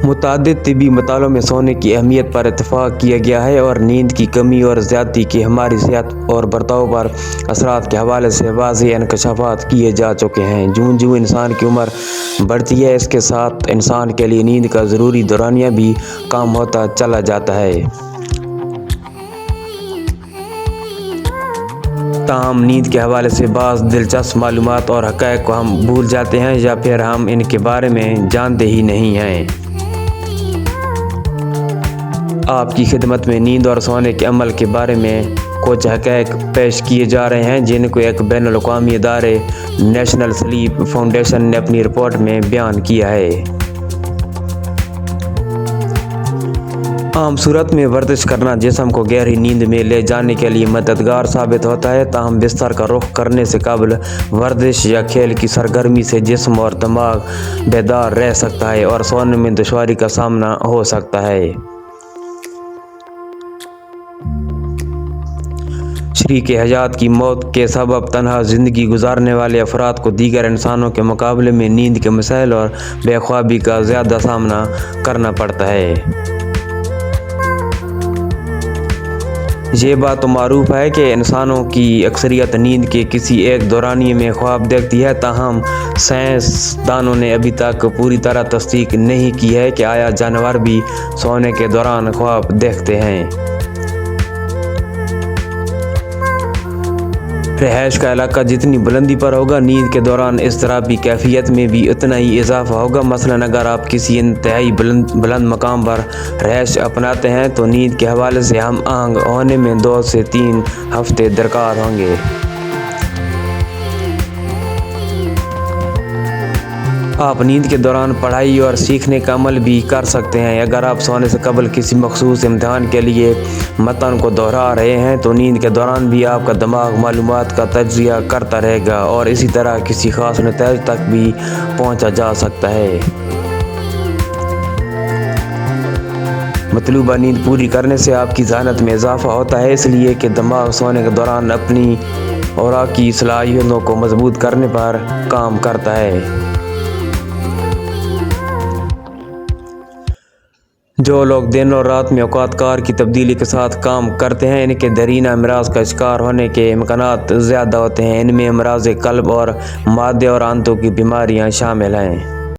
متعدد طبی مطالعوں میں سونے کی اہمیت پر اتفاق کیا گیا ہے اور نیند کی کمی اور زیادتی کے ہماری صحت اور برتاؤ پر اثرات کے حوالے سے واضح انکشافات کیے جا چکے ہیں۔ جوں انسان کی عمر بڑھتی ہے، اس کے ساتھ انسان کے لیے نیند کا ضروری دورانیہ بھی کم ہوتا چلا جاتا ہے۔ تاہم نیند کے حوالے سے بعض دلچسپ معلومات اور حقائق کو ہم بھول جاتے ہیں یا پھر ہم ان کے بارے میں جانتے ہی نہیں ہیں۔ آپ کی خدمت میں نیند اور سونے کے عمل کے بارے میں کچھ حقائق پیش کیے جا رہے ہیں جن کو ایک بین الاقوامی ادارے نیشنل سلیپ فاؤنڈیشن نے اپنی رپورٹ میں بیان کیا ہے۔ عام صورت میں ورزش کرنا جسم کو گہری نیند میں لے جانے کے لیے مددگار ثابت ہوتا ہے، تاہم بستر کا رخ کرنے سے قبل ورزش یا کھیل کی سرگرمی سے جسم اور دماغ بیدار رہ سکتا ہے اور سونے میں دشواری کا سامنا ہو سکتا ہے۔ شریک حیات کی موت کے سبب تنہا زندگی گزارنے والے افراد کو دیگر انسانوں کے مقابلے میں نیند کے مسائل اور بے خوابی کا زیادہ سامنا کرنا پڑتا ہے۔ یہ بات تو معروف ہے کہ انسانوں کی اکثریت نیند کے کسی ایک دورانیے میں خواب دیکھتی ہے، تاہم سائنس دانوں نے ابھی تک پوری طرح تصدیق نہیں کی ہے کہ آیا جانور بھی سونے کے دوران خواب دیکھتے ہیں۔ رہائش کا علاقہ جتنی بلندی پر ہوگا، نیند کے دوران اضطرابی کیفیت میں بھی اتنا ہی اضافہ ہوگا۔ مثلاً اگر آپ کسی انتہائی بلند مقام پر رہائش اپناتے ہیں تو نیند کے حوالے سے ہم آہنگ ہونے میں 2 سے 3 ہفتے درکار ہوں گے۔ آپ نیند کے دوران پڑھائی اور سیکھنے کا عمل بھی کر سکتے ہیں۔ اگر آپ سونے سے قبل کسی مخصوص امتحان کے لیے متن کو دہرا رہے ہیں تو نیند کے دوران بھی آپ کا دماغ معلومات کا تجزیہ کرتا رہے گا اور اسی طرح کسی خاص نتائج تک بھی پہنچا جا سکتا ہے۔ مطلوبہ نیند پوری کرنے سے آپ کی ذہانت میں اضافہ ہوتا ہے، اس لیے کہ دماغ سونے کے دوران اپنی خوراکی صلاحیتوں کو مضبوط کرنے پر کام کرتا ہے۔ جو لوگ دن اور رات میں اوقات کار کی تبدیلی کے ساتھ کام کرتے ہیں، ان کے دیرینہ امراض کا شکار ہونے کے امکانات زیادہ ہوتے ہیں۔ ان میں امراض قلب اور معدے اور آنتوں کی بیماریاں شامل ہیں۔